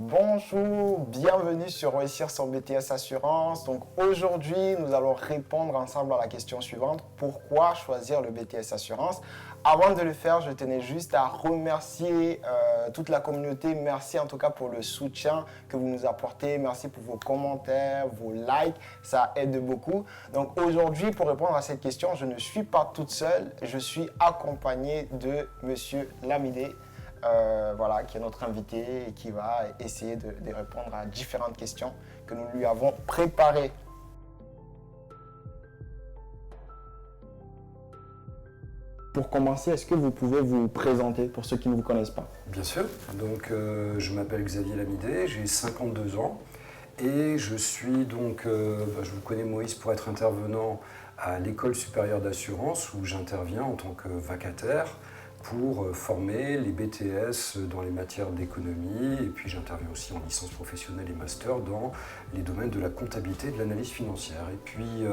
Bonjour, bienvenue sur Réussir son BTS Assurance. Donc aujourd'hui, nous allons répondre ensemble à la question suivante. Pourquoi choisir le BTS Assurance? Avant de le faire, je tenais juste à remercier toute la communauté. Merci en tout cas pour le soutien que vous nous apportez. Merci pour vos commentaires, vos likes. Ça aide beaucoup. Donc aujourd'hui, pour répondre à cette question, je ne suis pas toute seule. Je suis accompagné de Monsieur Lamide. Voilà, qui est notre invité et qui va essayer de répondre à différentes questions que nous lui avons préparées. Pour commencer, est-ce que vous pouvez vous présenter pour ceux qui ne vous connaissent pas? Bien sûr, donc je m'appelle Xavier Lamide, j'ai 52 ans et je suis donc, je vous connais Moïse pour être intervenant à l'École supérieure d'assurance où j'interviens en tant que vacataire pour former les BTS dans les matières d'économie et puis j'interviens aussi en licence professionnelle et master dans les domaines de la comptabilité et de l'analyse financière. Et puis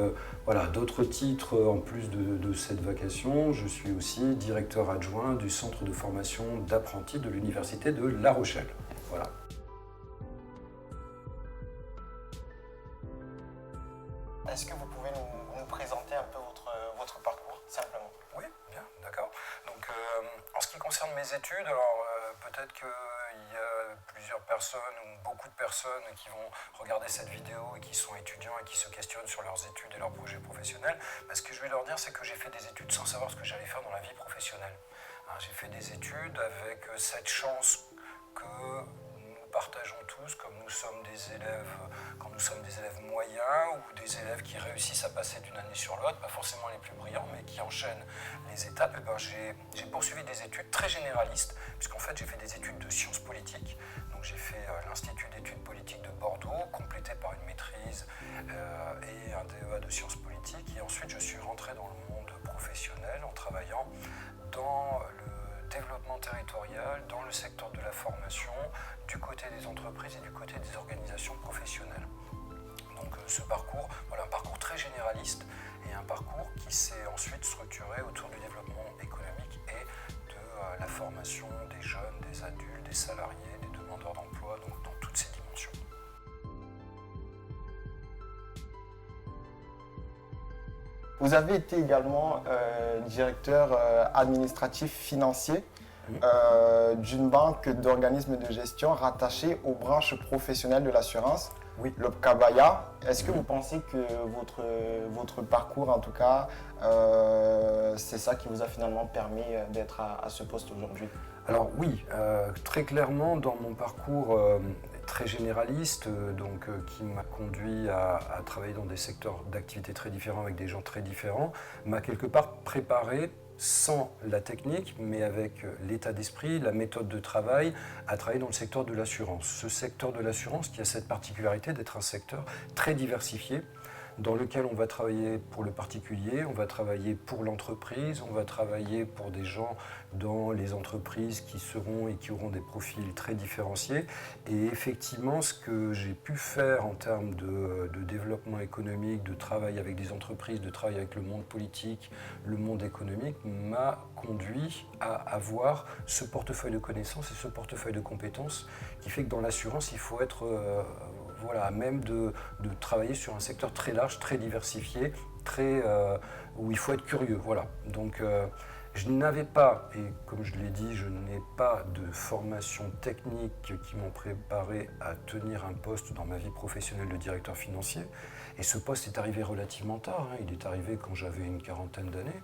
voilà, d'autres titres en plus de cette vacation, je suis aussi directeur adjoint du centre de formation d'apprentis de l'université de La Rochelle. Voilà. Est-ce que vous pouvez nous présenter un peu votre parcours, simplement? Oui, bien, d'accord. Donc, en ce qui concerne mes études, alors peut-être qu'il y a plusieurs personnes ou beaucoup de personnes qui vont regarder cette vidéo et qui sont étudiants et qui se questionnent sur leurs études et leurs projets professionnels. Ce que je vais leur dire, c'est que j'ai fait des études sans savoir ce que j'allais faire dans la vie professionnelle. J'ai fait des études avec cette chance que nous partageons tous, comme nous sommes des élèves, quand nous sommes des élèves moyens ou des élèves qui réussissent à passer d'une année sur l'autre, pas forcément les plus brillants, mais qui enchaînent les étapes, j'ai poursuivi des études très généralistes, puisqu'en fait j'ai fait des études de sciences politiques. Donc j'ai fait l'Institut d'études politiques de Bordeaux, complété par une maîtrise et un DEA de sciences politiques. Et ensuite je suis rentré dans le monde professionnel en travaillant dans le développement territorial, dans le secteur de la formation, du côté des entreprises et du côté des organisations professionnelles. Donc ce parcours, voilà, un parcours très généraliste et un parcours qui s'est ensuite structuré autour du développement économique et de la formation des jeunes, des adultes, des salariés, des demandeurs d'emploi, donc dans toutes ces dimensions. Vous avez été également directeur administratif financier d'une banque d'organismes de gestion rattachée aux branches professionnelles de l'assurance, Oui. l'Opcabaya. Est-ce que vous pensez que votre parcours, en tout cas, c'est ça qui vous a finalement permis d'être à ce poste aujourd'hui? Alors oui, très clairement dans mon parcours très généraliste, qui m'a conduit à travailler dans des secteurs d'activité très différents avec des gens très différents, m'a quelque part préparé sans la technique, mais avec l'état d'esprit, la méthode de travail, à travailler dans le secteur de l'assurance. Ce secteur de l'assurance qui a cette particularité d'être un secteur très diversifié, dans lequel on va travailler pour le particulier, on va travailler pour l'entreprise, on va travailler pour des gens dans les entreprises qui seront et qui auront des profils très différenciés. Et effectivement, ce que j'ai pu faire en termes de développement économique, de travail avec des entreprises, de travail avec le monde politique, le monde économique, m'a conduit à avoir ce portefeuille de connaissances et ce portefeuille de compétences qui fait que dans l'assurance, il faut être à même de travailler sur un secteur très large, très diversifié, où il faut être curieux. Voilà. Donc je n'avais pas, et comme je l'ai dit, je n'ai pas de formation technique qui m'ont préparé à tenir un poste dans ma vie professionnelle de directeur financier. Et ce poste est arrivé relativement tard, il est arrivé quand j'avais une quarantaine d'années.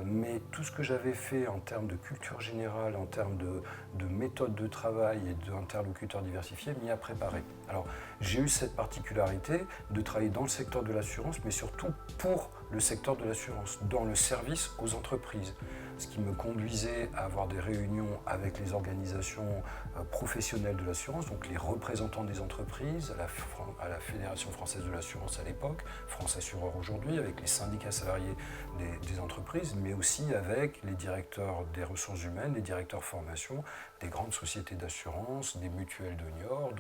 Mais tout ce que j'avais fait en termes de culture générale, en termes de méthode de travail et d'interlocuteurs diversifiés m'y a préparé. Alors j'ai eu cette particularité de travailler dans le secteur de l'assurance, mais surtout pour le secteur de l'assurance, dans le service aux entreprises. Ce qui me conduisait à avoir des réunions avec les organisations professionnelles de l'assurance, donc les représentants des entreprises, à la Fédération française de l'assurance à l'époque, France Assureur aujourd'hui, avec les syndicats salariés des entreprises, mais aussi avec les directeurs des ressources humaines, les directeurs formation, des grandes sociétés d'assurance, des mutuelles de Niort,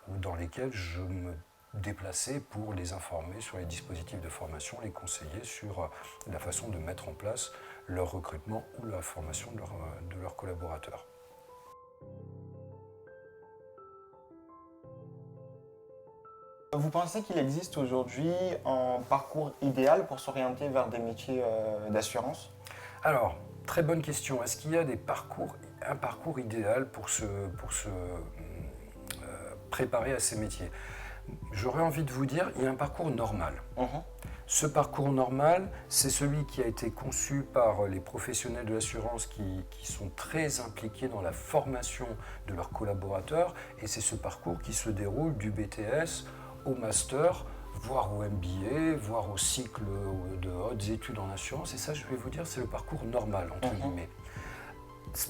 dans lesquelles je me déplacer pour les informer sur les dispositifs de formation, les conseiller sur la façon de mettre en place leur recrutement ou la formation de leurs collaborateurs. Vous pensez qu'il existe aujourd'hui un parcours idéal pour s'orienter vers des métiers d'assurance? Alors, très bonne question. Est-ce qu'il y a un parcours idéal pour se préparer à ces métiers? J'aurais envie de vous dire, il y a un parcours normal. Ce parcours normal, c'est celui qui a été conçu par les professionnels de l'assurance qui sont très impliqués dans la formation de leurs collaborateurs, et c'est ce parcours qui se déroule du BTS au master, voire au MBA, voire au cycle de hautes études en assurance, et ça, je vais vous dire, c'est le parcours normal, entre guillemets.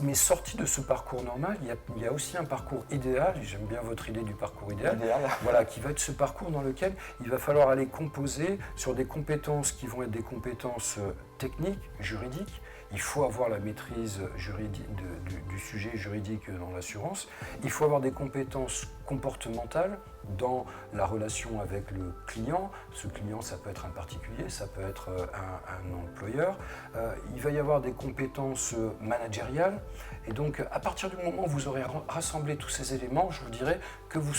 Mais sorti de ce parcours normal, il y a aussi un parcours idéal, et j'aime bien votre idée du parcours idéal, voilà, qui va être ce parcours dans lequel il va falloir aller composer sur des compétences qui vont être des compétences techniques, juridiques. Il faut avoir la maîtrise du sujet juridique dans l'assurance. Il faut avoir des compétences comportementales dans la relation avec le client. Ce client, ça peut être un particulier, ça peut être un employeur. Il va y avoir des compétences managériales. Et donc, à partir du moment où vous aurez rassemblé tous ces éléments, je vous dirais que vous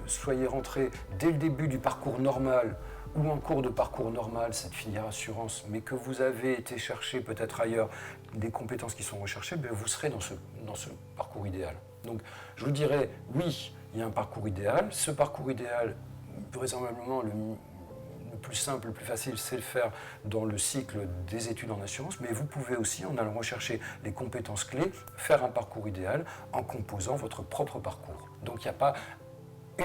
soyez rentré dès le début du parcours normal ou en cours de parcours normal, cette filière assurance, mais que vous avez été chercher peut-être ailleurs des compétences qui sont recherchées, bien vous serez dans ce parcours idéal. Donc je vous dirais, oui, il y a un parcours idéal. Ce parcours idéal, vraisemblablement, le plus simple, le plus facile, c'est le faire dans le cycle des études en assurance, mais vous pouvez aussi, en allant rechercher les compétences clés, faire un parcours idéal en composant votre propre parcours. Donc il n'y a pas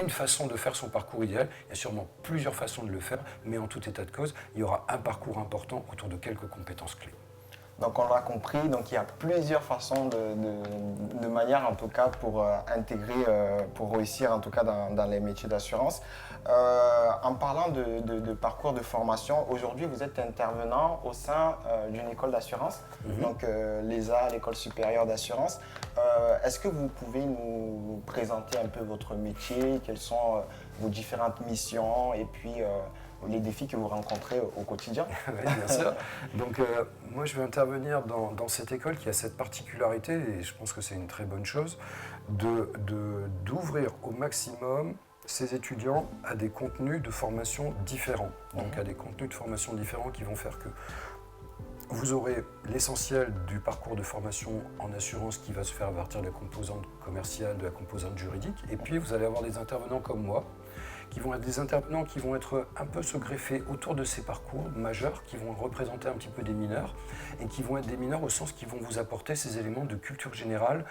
une façon de faire son parcours idéal, il y a sûrement plusieurs façons de le faire, mais en tout état de cause, il y aura un parcours important autour de quelques compétences clés. Donc on l'a compris, donc il y a plusieurs façons de manière en tout cas pour intégrer, pour réussir en tout cas dans les métiers d'assurance. En parlant de parcours de formation, aujourd'hui vous êtes intervenant au sein d'une école d'assurance, donc l'ESA, l'École supérieure d'assurance. Est-ce que vous pouvez nous présenter un peu votre métier, quelles sont vos différentes missions et puis les défis que vous rencontrez au quotidien? Oui, bien sûr. Donc moi je vais intervenir dans cette école qui a cette particularité, et je pense que c'est une très bonne chose, d'ouvrir au maximum ces étudiants à des contenus de formation différents. Donc à des contenus de formation différents qui vont faire que vous aurez l'essentiel du parcours de formation en assurance qui va se faire à partir de la composante commerciale, de la composante juridique, et puis vous allez avoir des intervenants comme moi, qui vont être des intervenants qui vont être un peu se greffer autour de ces parcours majeurs, qui vont représenter un petit peu des mineurs, et qui vont être des mineurs au sens qui vont vous apporter ces éléments de culture générale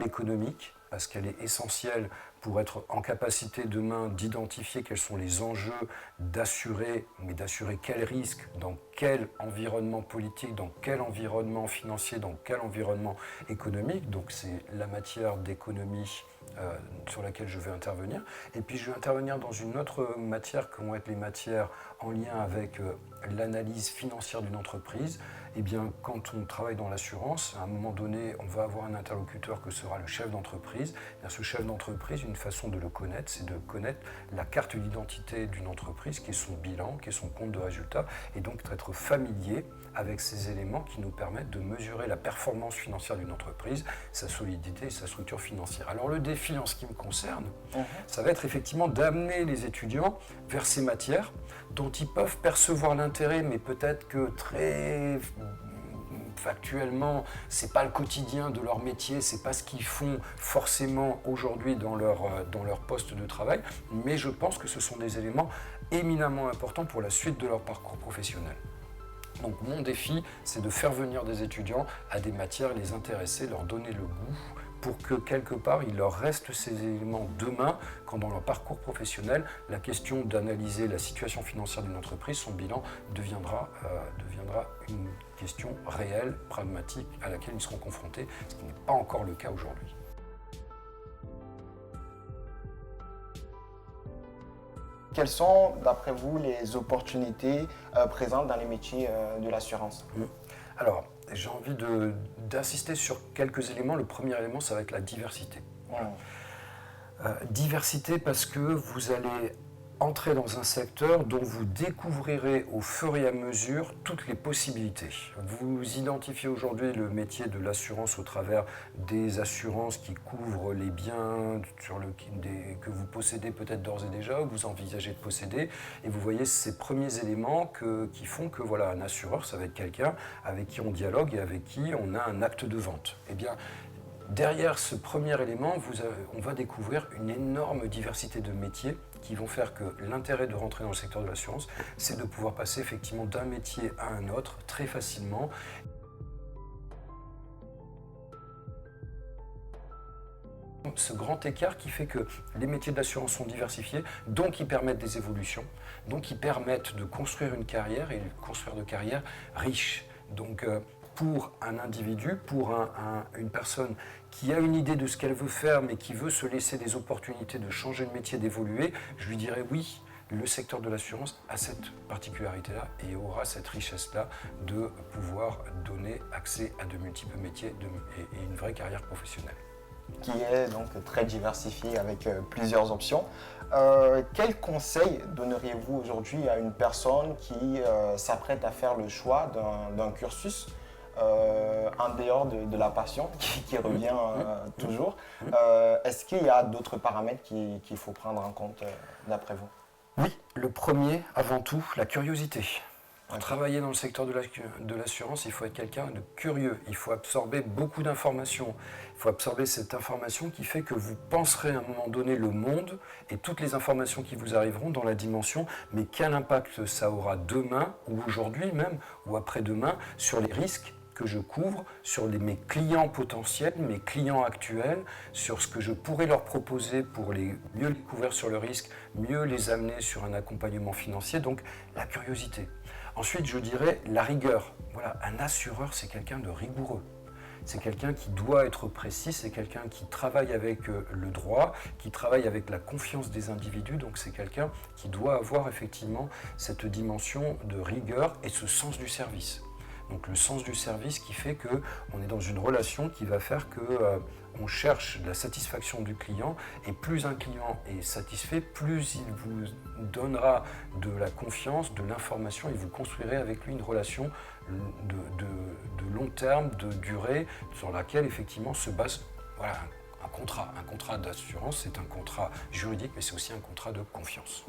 économique, parce qu'elle est essentielle pour être en capacité demain d'identifier quels sont les enjeux, d'assurer, mais d'assurer quels risques, dans quel environnement politique, dans quel environnement financier, dans quel environnement économique. Donc c'est la matière d'économie sur laquelle je vais intervenir. Et puis je vais intervenir dans une autre matière qui vont être les matières en lien avec l'analyse financière d'une entreprise. Eh bien, quand on travaille dans l'assurance, à un moment donné, on va avoir un interlocuteur que sera le chef d'entreprise. Ce chef d'entreprise, une façon de le connaître, c'est de connaître la carte d'identité d'une entreprise, qui est son bilan, qui est son compte de résultat, et donc d'être familier avec ces éléments qui nous permettent de mesurer la performance financière d'une entreprise, sa solidité et sa structure financière. Alors le défi en ce qui me concerne, ça va être effectivement d'amener les étudiants vers ces matières dont ils peuvent percevoir l'intérêt, mais peut-être que très factuellement, c'est pas le quotidien de leur métier, c'est pas ce qu'ils font forcément aujourd'hui dans leur poste de travail, mais je pense que ce sont des éléments éminemment importants pour la suite de leur parcours professionnel. Donc mon défi, c'est de faire venir des étudiants à des matières, les intéresser, leur donner le goût, pour que quelque part il leur reste ces éléments demain, quand dans leur parcours professionnel, la question d'analyser la situation financière d'une entreprise, son bilan, deviendra une question réelle, pragmatique, à laquelle ils seront confrontés, ce qui n'est pas encore le cas aujourd'hui. Quelles sont, d'après vous, les opportunités présentes dans les métiers de l'assurance? Alors, j'ai envie d'insister sur quelques éléments. Le premier élément, ça va être la diversité. Diversité parce que vous allez entrez dans un secteur dont vous découvrirez au fur et à mesure toutes les possibilités. Vous identifiez aujourd'hui le métier de l'assurance au travers des assurances qui couvrent les biens que vous possédez peut-être d'ores et déjà, ou que vous envisagez de posséder, et vous voyez ces premiers éléments qui font que voilà, un assureur, ça va être quelqu'un avec qui on dialogue et avec qui on a un acte de vente. Eh bien, derrière ce premier élément, on va découvrir une énorme diversité de métiers qui vont faire que l'intérêt de rentrer dans le secteur de l'assurance, c'est de pouvoir passer effectivement d'un métier à un autre très facilement. Ce grand écart qui fait que les métiers de l'assurance sont diversifiés, donc ils permettent des évolutions, donc ils permettent de construire une carrière et de construire de carrières riches. Donc, pour un individu, pour une personne qui a une idée de ce qu'elle veut faire, mais qui veut se laisser des opportunités de changer de métier, d'évoluer, je lui dirais oui, le secteur de l'assurance a cette particularité-là et aura cette richesse-là de pouvoir donner accès à de multiples métiers et une vraie carrière professionnelle. Qui est donc très diversifié avec plusieurs options. Quel conseil donneriez-vous aujourd'hui à une personne qui s'apprête à faire le choix d'un cursus en dehors de la passion qui revient toujours? Est-ce qu'il y a d'autres paramètres qu'il faut prendre en compte d'après vous? Oui, le premier, avant tout, la curiosité. Pour travailler dans le secteur de l'assurance, il faut être quelqu'un de curieux. Il faut absorber beaucoup d'informations. Il faut absorber cette information qui fait que vous penserez à un moment donné le monde et toutes les informations qui vous arriveront dans la dimension, mais quel impact ça aura demain, ou aujourd'hui même, ou après-demain, sur les risques que je couvre, sur mes clients potentiels, mes clients actuels, sur ce que je pourrais leur proposer pour mieux les couvrir sur le risque, mieux les amener sur un accompagnement financier, donc la curiosité. Ensuite, je dirais la rigueur. Voilà, un assureur, c'est quelqu'un de rigoureux. C'est quelqu'un qui doit être précis, c'est quelqu'un qui travaille avec le droit, qui travaille avec la confiance des individus, donc c'est quelqu'un qui doit avoir effectivement cette dimension de rigueur et ce sens du service. Donc le sens du service qui fait qu'on est dans une relation qui va faire qu'on cherche la satisfaction du client, et plus un client est satisfait, plus il vous donnera de la confiance, de l'information, et vous construirez avec lui une relation de long terme, de durée, sur laquelle effectivement se base voilà, un contrat. Un contrat d'assurance, c'est un contrat juridique, mais c'est aussi un contrat de confiance.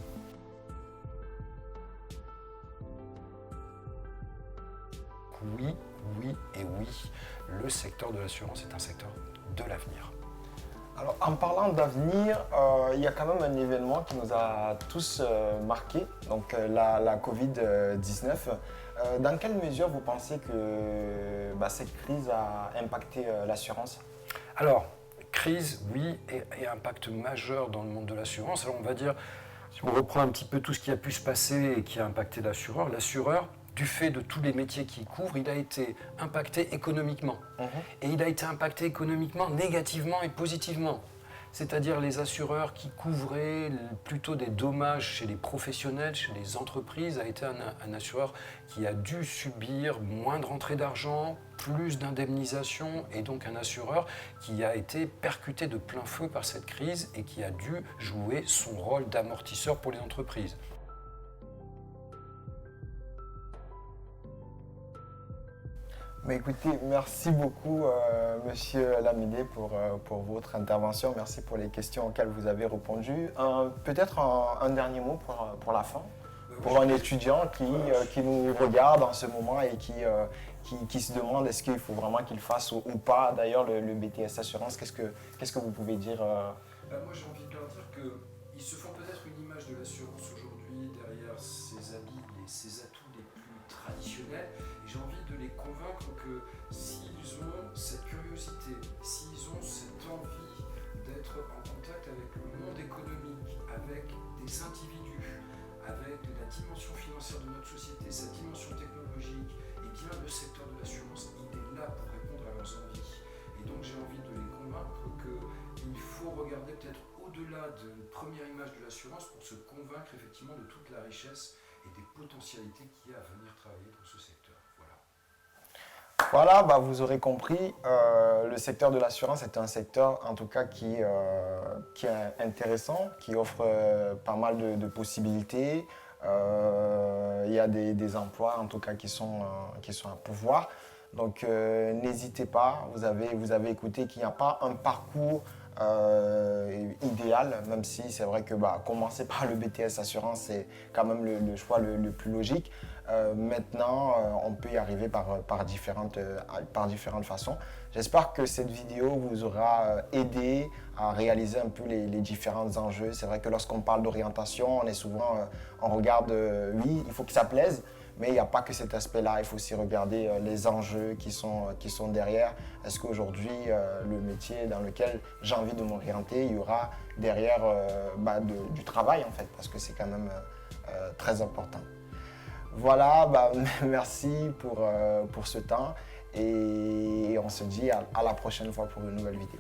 Oui, oui et oui, le secteur de l'assurance est un secteur de l'avenir. Alors, en parlant d'avenir, il y a quand même un événement qui nous a tous marqués, donc la Covid-19. Dans quelle mesure vous pensez que cette crise a impacté l'assurance? Alors, crise, oui, et impact majeur dans le monde de l'assurance. Alors, on va dire, si on reprend un petit peu tout ce qui a pu se passer et qui a impacté l'assureur, du fait de tous les métiers qu'il couvre, il a été impacté économiquement. Et il a été impacté économiquement négativement et positivement. C'est-à-dire les assureurs qui couvraient plutôt des dommages chez les professionnels, chez les entreprises, a été un assureur qui a dû subir moins de rentrée d'argent, plus d'indemnisation, et donc un assureur qui a été percuté de plein feu par cette crise et qui a dû jouer son rôle d'amortisseur pour les entreprises. Mais écoutez, merci beaucoup Monsieur Lamide pour votre intervention. Merci pour les questions auxquelles vous avez répondu. Peut-être un dernier mot pour la fin, pour un étudiant qui nous regarde en ce moment et qui se demande est-ce qu'il faut vraiment qu'il fasse ou pas d'ailleurs le BTS Assurance. Qu'est-ce que vous pouvez dire Moi j'ai envie de leur dire qu'ils se font peut-être une image de l'assurance aujourd'hui derrière ses habits et ses atouts les plus traditionnels. J'ai envie de les convaincre que s'ils ont cette curiosité, s'ils ont cette envie d'être en contact avec le monde économique, avec des individus, avec la dimension financière de notre société, sa dimension technologique, et bien le secteur de l'assurance, il est là pour répondre à leurs envies. Et donc j'ai envie de les convaincre qu'il faut regarder peut-être au-delà d'une première image de l'assurance pour se convaincre effectivement de toute la richesse et des potentialités qu'il y a à venir travailler dans ce secteur. Voilà. Voilà, bah, vous aurez compris, le secteur de l'assurance est un secteur en tout cas qui est intéressant, qui offre pas mal de possibilités. Il y a des emplois en tout cas qui sont à pourvoir. Donc n'hésitez pas, vous avez écouté qu'il n'y a pas un parcours idéal, même si c'est vrai que commencer par le BTS Assurance, c'est quand même le choix le plus logique. Maintenant, on peut y arriver par différentes façons. J'espère que cette vidéo vous aura aidé à réaliser un peu les différents enjeux. C'est vrai que lorsqu'on parle d'orientation, on regarde, oui, il faut que ça plaise, mais il n'y a pas que cet aspect-là. Il faut aussi regarder les enjeux qui sont derrière. Est-ce qu'aujourd'hui, le métier dans lequel j'ai envie de m'orienter, il y aura derrière du travail en fait, parce que c'est quand même très important. Voilà, merci pour ce temps et on se dit à la prochaine fois pour une nouvelle vidéo.